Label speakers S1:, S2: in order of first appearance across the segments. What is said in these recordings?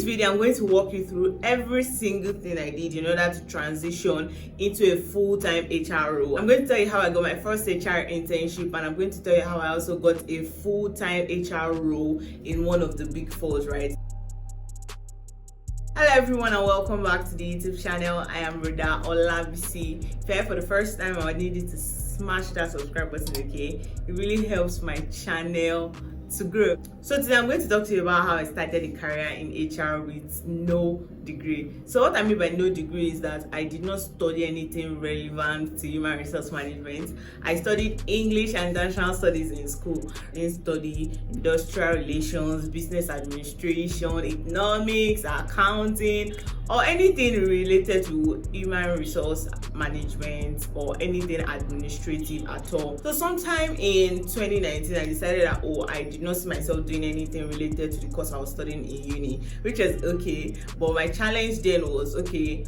S1: video, I'm going to walk you through every single thing I did in order to transition into a full-time HR role. I'm going to tell you how I got my first HR internship, and I'm going to tell you how I also got a full-time HR role in one of the big fours, right? Hello everyone and welcome back to the YouTube channel. I am Rhoda Olabisi. If you're here for the first time, I would need you to smash that subscribe button, okay? It really helps my channel to grow. So today I'm going to talk to you about how I started a career in HR with no degree. So what I mean by no degree is that I did not study anything relevant to human resource management. I studied English and international studies in school. I didn't study industrial relations, business administration, economics, accounting, or anything related to human resource management or anything administrative at all. So sometime in 2019, I decided that I did not see myself doing anything related to the course I was studying in uni, which is okay. But my challenge then was, okay,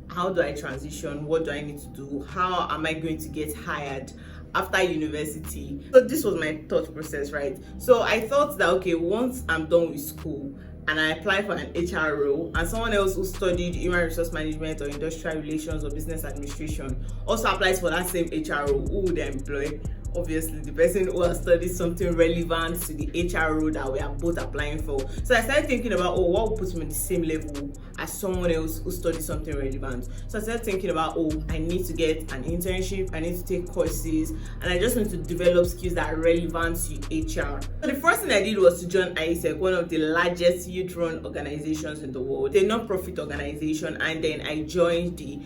S1: how do I transition? What do I need to do? How am I going to get hired after university? So this was my thought process, right? So I thought that, okay, once I'm done with school and I apply for an HR role, and someone else who studied human resource management or industrial relations or business administration also applies for that same HR role, who would they employ? Obviously the person who has studied something relevant to the HR role that we are both applying for. So I started thinking about, what would put me on the same level as someone else who studied something relevant. So I started thinking about, I need to get an internship, I need to take courses, and I just need to develop skills that are relevant to HR. So the first thing I did was to join ISEC, one of the largest youth-run organizations in the world, a non-profit organization, and then I joined the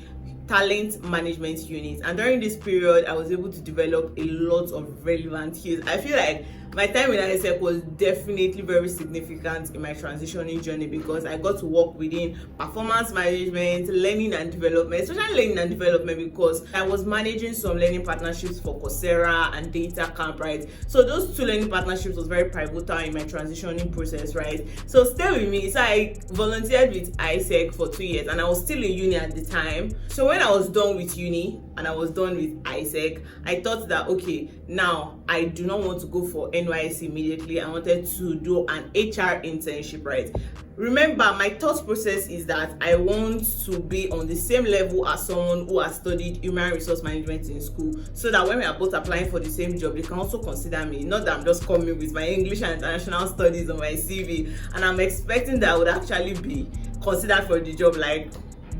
S1: talent management unit, and during this period I was able to develop a lot of relevant skills. I feel like my time in ISEC was definitely very significant in my transitioning journey because I got to work within performance management, learning and development, especially learning and development because I was managing some learning partnerships for Coursera and Data Camp, right? So those two learning partnerships was very pivotal in my transitioning process, right? So stay with me. So I volunteered with ISEC for 2 years and I was still in uni at the time. So when I was done with uni and I was done with ISEC, I thought that, okay, now I do not want to go for NYSC immediately. I wanted to do an HR internship, right? Remember, my thought process is that I want to be on the same level as someone who has studied human resource management in school, so that when we are both applying for the same job, they can also consider me. Not that I'm just coming with my English and international studies on my CV and I'm expecting that I would actually be considered for the job. Like,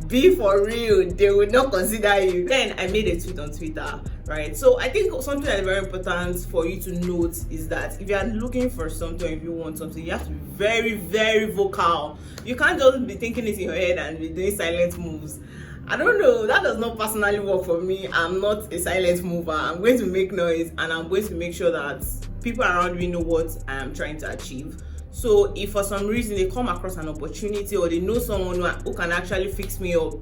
S1: be for real, they would not consider you. Then I made a tweet on Twitter, right? So I think something that's very important for you to note is that if you are looking for something, if you want something, you have to be very, very vocal. You can't just be thinking it in your head and be doing silent moves. I don't know, that does not personally work for me. I'm not a silent mover. I'm going to make noise and I'm going to make sure that people around me know what I am trying to achieve. So if for some reason they come across an opportunity or they know someone who can actually fix me up,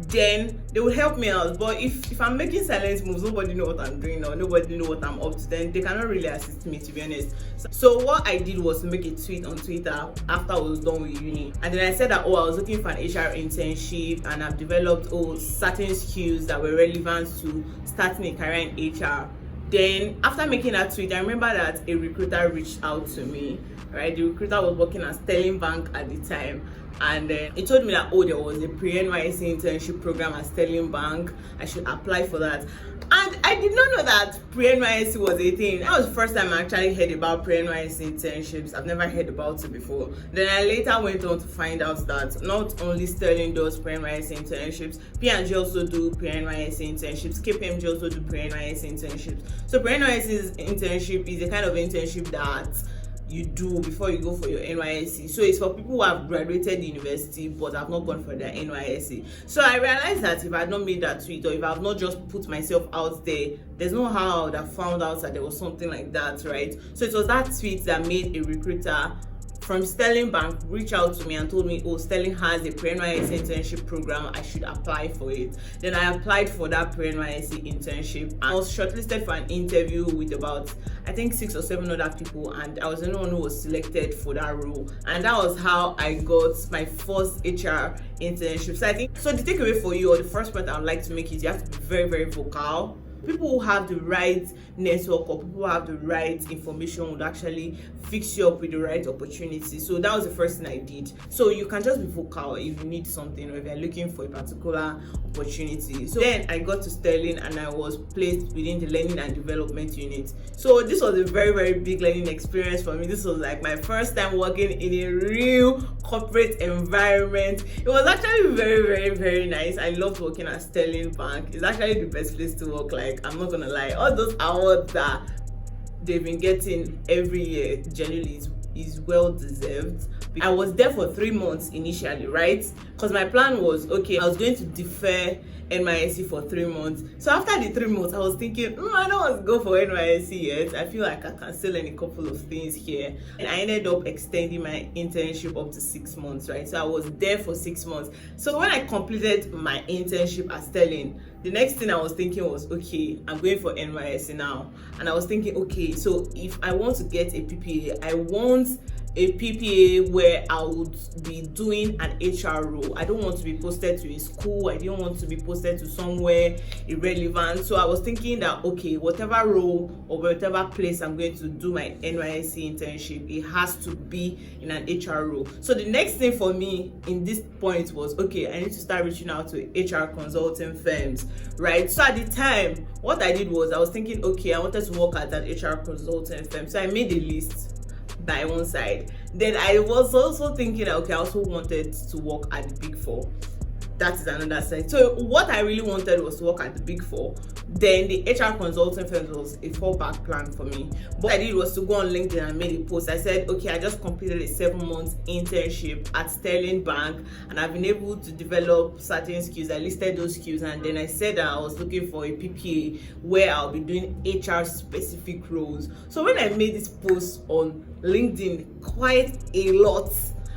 S1: then they will help me out. But if I'm making silent moves, nobody know what I'm doing or nobody know what I'm up to, then they cannot really assist me, to be honest. So what I did was to make a tweet on Twitter after I was done with uni, and then I said that I was looking for an HR internship and I've developed certain skills that were relevant to starting a career in HR. Then after making that tweet, I remember that a recruiter reached out to me, right? The recruiter was working at Sterling Bank at the time, and he told me that there was a pre-NYSC internship program at Sterling Bank. I should apply for that. And I did not know that pre-NYSC was a thing. That was the first time I actually heard about pre-NYSC internships. I've never heard about it before. Then I later went on to find out that not only Sterling does pre-NYSC internships, P&G also do pre-NYSC internships, KPMG also do pre-NYSC internships. So pre-NYSC internship is a kind of internship that you do before you go for your NYSC. So it's for people who have graduated university but have not gone for their NYSC. So I realized that if I had not made that tweet or if I have not just put myself out there, there's no how I would have found out that there was something like that, right? So it was that tweet that made a recruiter from Sterling Bank reached out to me and told me, Sterling has a pre-NYSC internship program, I should apply for it. Then I applied for that pre-NYSC internship. I was shortlisted for an interview with about, I think, 6 or 7 other people, and I was the only one who was selected for that role. And that was how I got my first HR internship. So the takeaway for you, or the first point I would like to make is you have to be very, very vocal. people who have the right network or people who have the right information would actually fix you up with the right opportunity. So that was the first thing I did. So you can just be vocal if you need something or if you're looking for a particular opportunity. So then I got to Sterling and I was placed within the learning and development unit. So this was a very, very big learning experience for me. This was like my first time working in a real corporate environment. It was actually very, very, very nice. I loved working at Sterling Bank. It's actually the best place to work. Like, I'm not gonna lie, all those awards that they've been getting every year generally is well deserved. I was there for 3 months initially, right? Because my plan was, okay, I was going to defer NYSC for 3 months. So after the 3 months, I was thinking, I don't want to go for NYSC yet. I feel like I can still learn a couple of things here. And I ended up extending my internship up to 6 months, right? So I was there for 6 months. So when I completed my internship at Sterling, the next thing I was thinking was, okay, I'm going for NYSC now. And I was thinking, okay, so if I want to get a PPA, I want a PPA where I would be doing an HR role. I don't want to be posted to a school. I didn't want to be posted to somewhere irrelevant. So I was thinking that, okay, whatever role or whatever place I'm going to do my NYSC internship, it has to be in an HR role. So the next thing for me in this point was, okay, I need to start reaching out to HR consulting firms, right? So at the time, what I did was I was thinking, okay, I wanted to work at an HR consulting firm. So I made a list by one side. Then I was also thinking, okay, I also wanted to work at the Big Four. That is another side. So what I really wanted was to work at the Big Four. Then the HR consulting firm was a fallback plan for me. But what I did was to go on LinkedIn and made a post. I said, okay, I just completed a 7-month internship at Sterling Bank and I've been able to develop certain skills. I listed those skills and then I said that I was looking for a PPA where I'll be doing HR specific roles. So when I made this post on LinkedIn, quite a lot.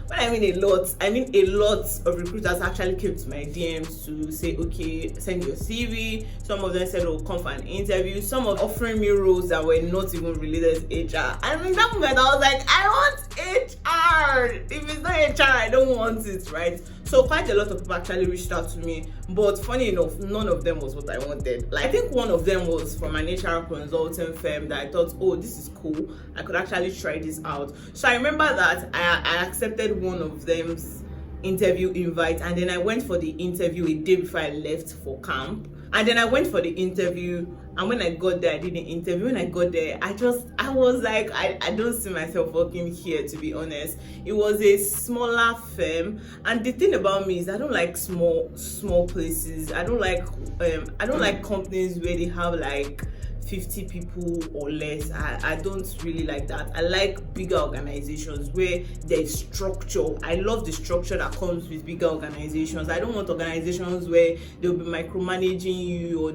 S1: When I mean a lot, I mean a lot of recruiters actually came to my DMs to say, okay, send your CV. Some of them said, oh, come for an interview. Some of offering me roles that were not even related to HR. And in that moment, I was like, I want HR. If it's not HR, I don't want it, right? So quite a lot of people actually reached out to me. But funny enough, none of them was what I wanted. Like, I think one of them was from an HR consulting firm that I thought, oh, this is cool. I could actually try this out. So I remember that I accepted one of them's interview invite and then I went for the interview a day before I left for camp. And then I went for the interview and when I got there, I did the interview. When I got there, I was like, I don't see myself working here, to be honest. It was a smaller firm and the thing about me is I don't like small places. I don't like companies where they have like 50 people or less. I don't really like that. I like bigger organizations where there's structure. I love the structure that comes with bigger organizations. I don't want organizations where they'll be micromanaging you or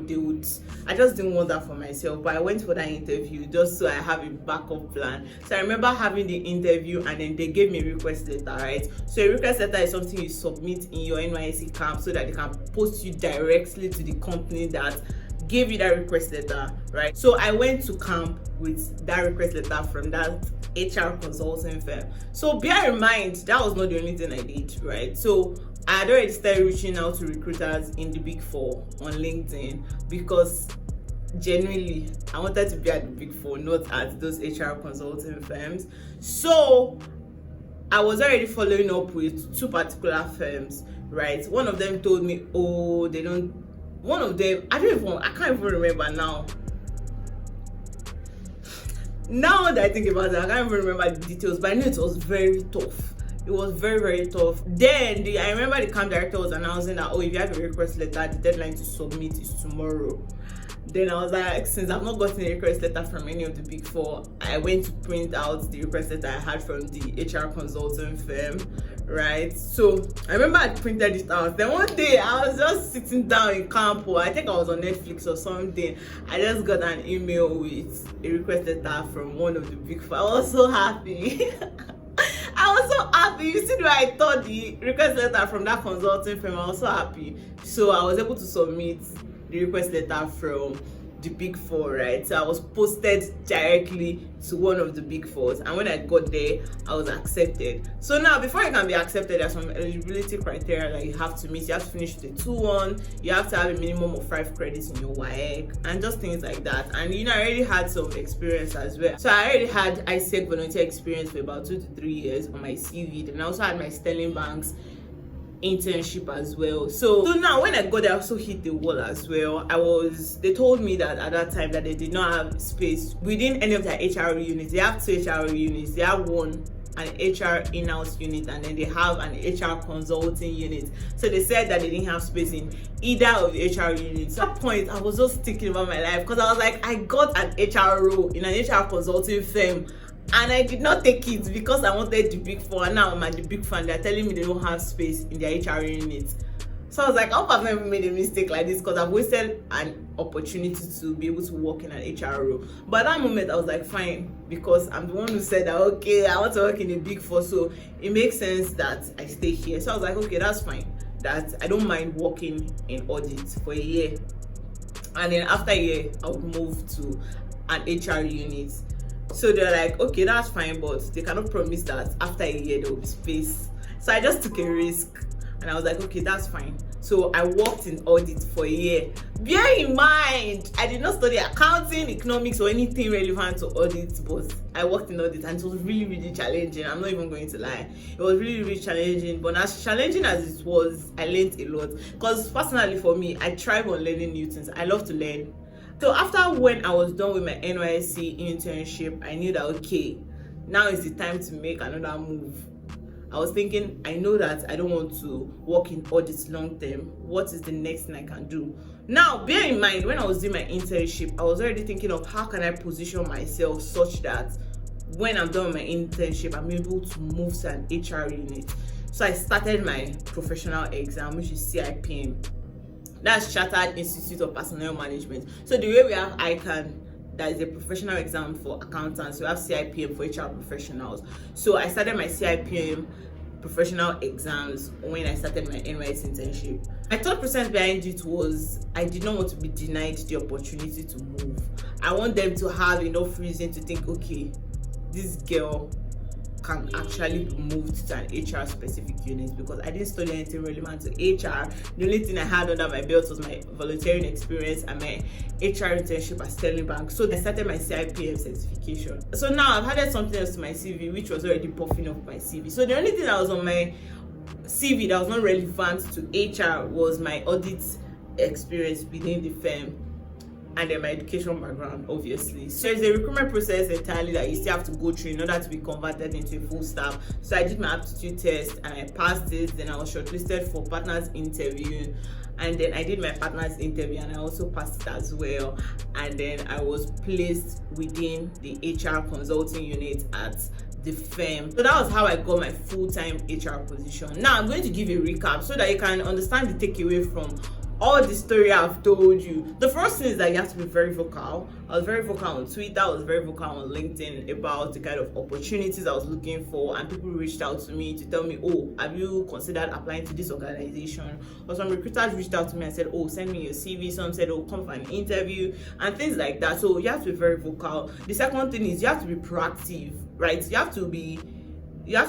S1: I just didn't want that for myself. But I went for that interview just so I have a backup plan. So I remember having the interview and then they gave me a request letter, right? So a request letter is something you submit in your NYSC camp so that they can post you directly to the company that gave you that request letter, right? So I went to camp with that request letter from that HR consulting firm. So bear in mind, that was not the only thing I did, right? So I had already started reaching out to recruiters in the Big Four on LinkedIn because genuinely I wanted to be at the Big Four, not at those HR consulting firms. So I was already following up with 2 particular firms, right? One of them told me, oh, one of them, I can't even remember now. Now that I think about it, I can't even remember the details, but I know it was very tough. It was very, very tough. Then I remember the camp director was announcing that, oh, if you have a request letter, the deadline to submit is tomorrow. Then I was like, since I've not gotten a request letter from any of the Big Four, I went to print out the request letter I had from the HR consulting firm, right? So I remember I printed it out. Then one day I was just sitting down in camp, or I think I was on Netflix or something. I just got an email with a request letter from one of the Big Four. I was so happy. I was so happy. You see the way I thought the request letter from that consulting firm, I was so happy. So I was able to submit the request letter from the big four, right? So I was posted directly to one of the big fours, and when I got there, I was accepted. So now, before you can be accepted, there's some eligibility criteria that you have to meet. You have to finish the 2-1, you have to have a minimum of 5 credits in your WAEC, and just things like that. And I already had some experience as well. So I already had ISEC volunteer experience for about 2 to 3 years on my CV, and I also had my Sterling Banks internship as well. So now when I got there, I also hit the wall as well. They told me that at that time that they did not have space within any of their HR units. They have 2 HR units. They have an HR in-house unit, and then they have an HR consulting unit. So they said that they didn't have space in either of the HR units. At that point, I was just thinking about my life, because I was like, I got an HR role in an HR consulting firm, and I did not take it because I wanted the big four. And now I'm at the big four, and they're telling me they don't have space in their HR unit. So I was like, I hope I've never made a mistake like this, because I've wasted an opportunity to be able to work in an HR role. But at that moment, I was like, fine, because I'm the one who said that, okay, I want to work in a big four, so it makes sense that I stay here. So I was like, okay, that's fine. That I don't mind working in audit for a year. And then after a year, I would move to an HR unit. So they're like, okay, that's fine, but they cannot promise that after a year there will be space. So I just took a risk, and I was like, okay, that's fine. So I worked in audit for a year. Bear in mind, I did not study accounting, economics, or anything relevant to audit, but I worked in audit, and it was really, really challenging. I'm not even going to lie. It was really, really challenging. But as challenging as it was, I learned a lot. Because personally for me, I thrive on learning new things. I love to learn. So after when I was done with my NYSC internship, I knew that, okay, now is the time to make another move. I was thinking, I know that I don't want to work in audit long term. What is the next thing I can do? Now, bear in mind, when I was doing my internship, I was already thinking of how can I position myself such that when I'm done with my internship, I'm able to move to an HR unit. So I started my professional exam, which is CIPM. That's Chartered Institute of Personnel Management. So the way we have ICANN, that is a professional exam for accountants, we have CIPM for HR professionals. So I started my CIPM professional exams when I started my NYS internship. My thought process behind it was I did not want to be denied the opportunity to move. I want them to have enough reason to think, okay, this girl can actually be moved to an HR specific unit, because I didn't study anything relevant to HR. The only thing I had under my belt was my volunteering experience and my HR internship at Sterling Bank. So I started my CIPM certification. So now I've added something else to my CV, which was already buffing up my CV. So the only thing that was on my CV that was not relevant to HR was my audit experience within the firm, and then my education background, obviously. So there's a recruitment process entirely that you still have to go through in order to be converted into a full staff. So I did my aptitude test and I passed it. Then I was shortlisted for partners interview, and then I did my partners interview and I also passed it as well. And then I was placed within the HR consulting unit at the firm. So that was how I got my full-time HR position. Now I'm going to give a recap so that you can understand the takeaway from all the story I've told you. The first thing is that you have to be very vocal. I was very vocal on Twitter, I was very vocal on LinkedIn about the kind of opportunities I was looking for, and people reached out to me to tell me, oh, have you considered applying to this organization? Or some recruiters reached out to me and said, oh, send me your CV. Some said, oh, come for an interview, and things like that. So you have to be very vocal. The second thing is you have to be proactive, right? You have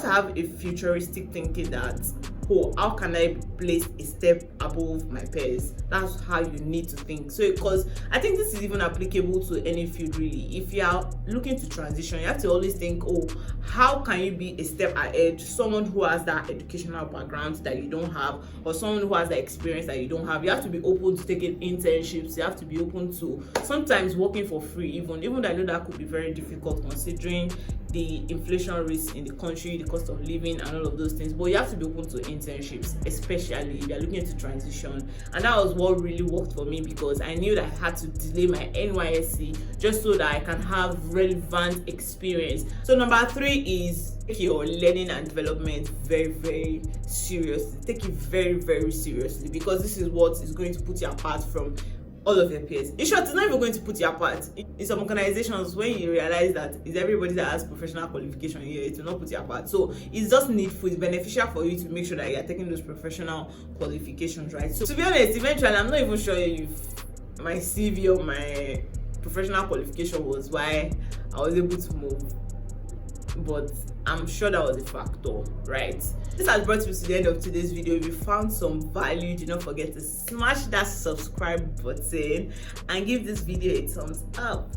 S1: to have a futuristic thinking that, oh, how can I be placed a step above my peers? That's how you need to think. So, because I think this is even applicable to any field really. If you are looking to transition, you have to always think, oh, how can you be a step ahead? Someone who has that educational background that you don't have, or someone who has that experience that you don't have. You have to be open to taking internships. You have to be open to sometimes working for free, even though I know that could be very difficult considering the inflation risk in the country, the cost of living, and all of those things. But you have to be open to internships, especially if you're looking to transition. And that was what really worked for me, because I knew that I had to delay my NYSC just so that I can have relevant experience. So number 3 is take your learning and development very, very seriously. Take it very, very seriously, because this is what is going to put you apart from all of your peers. In short, it's not even going to put you apart. In some organizations, when you realize that it's everybody that has professional qualification here, it will not put you apart. So it's just needful, it's beneficial for you to make sure that you're taking those professional qualifications, right? So to be honest, eventually, I'm not even sure if my CV or my professional qualification was why I was able to move, but I'm sure that was a factor, right? This has brought me to the end of today's video. If you found some value, do not forget to smash that subscribe button and give this video a thumbs up.